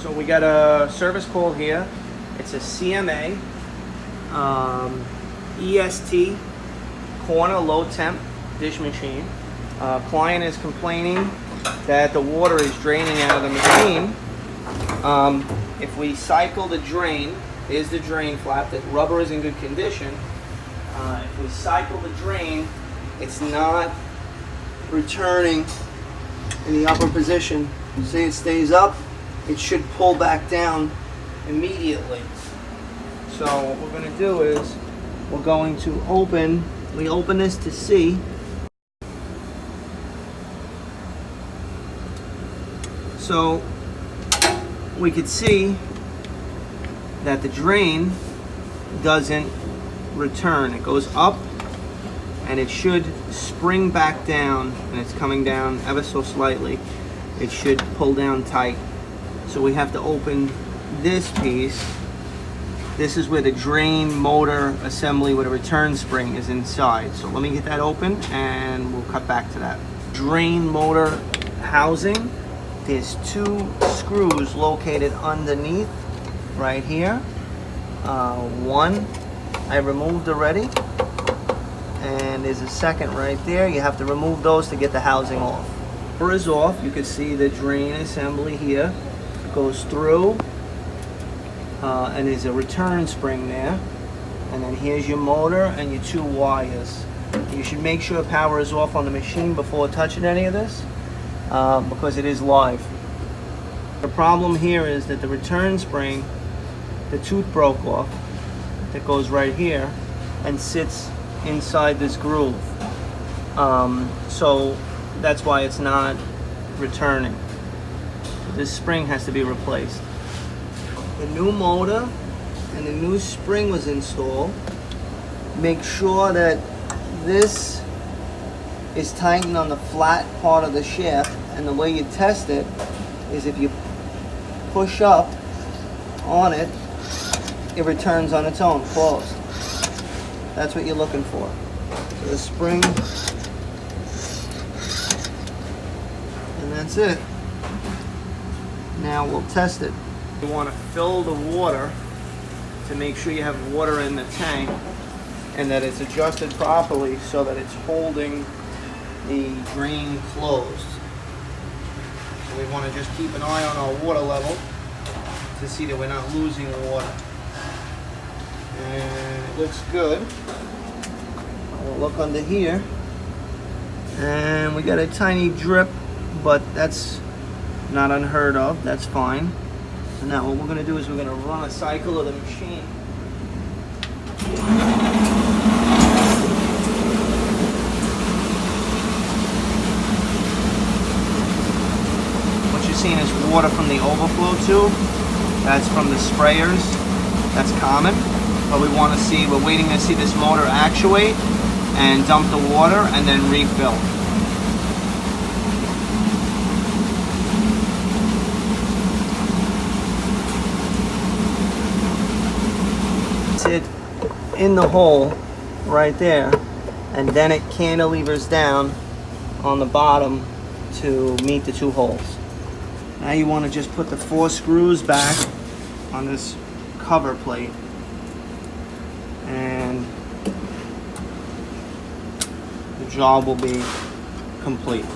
So we got a service call here. It's a CMA EST corner low temp dish machine. Client is complaining that the water is draining out of the machine. If we cycle the drain, here's the drain flap. The rubber is in good condition. If we cycle the drain, it's not returning in the upper position. See, it stays up, it should pull back down immediately. So what we're going to do is we're going to open this to see. So we could see that the drain doesn't return. It goes up and it should spring back down, and it's coming down ever so slightly. It should pull down tight. So we have to open this piece. This is where the drain motor assembly with a return spring is inside. So let me get that open and we'll cut back to that. Drain motor housing. There's 2 screws located underneath right here. One I removed already, and there's a second right there. You have to remove those to get the housing off. Cover is off. You can see the drain assembly here. It goes through, and there's a return spring there. And then here's your motor and your 2 wires. You should make sure power is off on the machine before touching any of this, because it is live. The problem here is that the return spring, the tooth broke off. That goes right here and sits inside this groove. So that's why it's not returning. This spring has to be replaced. The new motor and the new spring was installed. Make sure that this is tightened on the flat part of the shaft, and the way you test it is if you push up on it, it returns on its own, closed. That's what you're looking for. So the spring, and that's it. Now we'll test it. You want to fill the water to make sure you have water in the tank and that it's adjusted properly so that it's holding the drain closed. So we want to just keep an eye on our water level to see that we're not losing water. And it looks good. We'll look under here, and we got a tiny drip, but that's not unheard of. That's fine. So now what we're going to do is we're going to run a cycle of the machine. What you're seeing is water from the overflow tube. That's from the sprayers. That's common. But we want to see, we're waiting to see this motor actuate and dump the water and then refill. It in the hole right there, and then it cantilevers down on the bottom to meet the 2 holes. Now you want to just put the 4 screws back on this cover plate, and the job will be complete.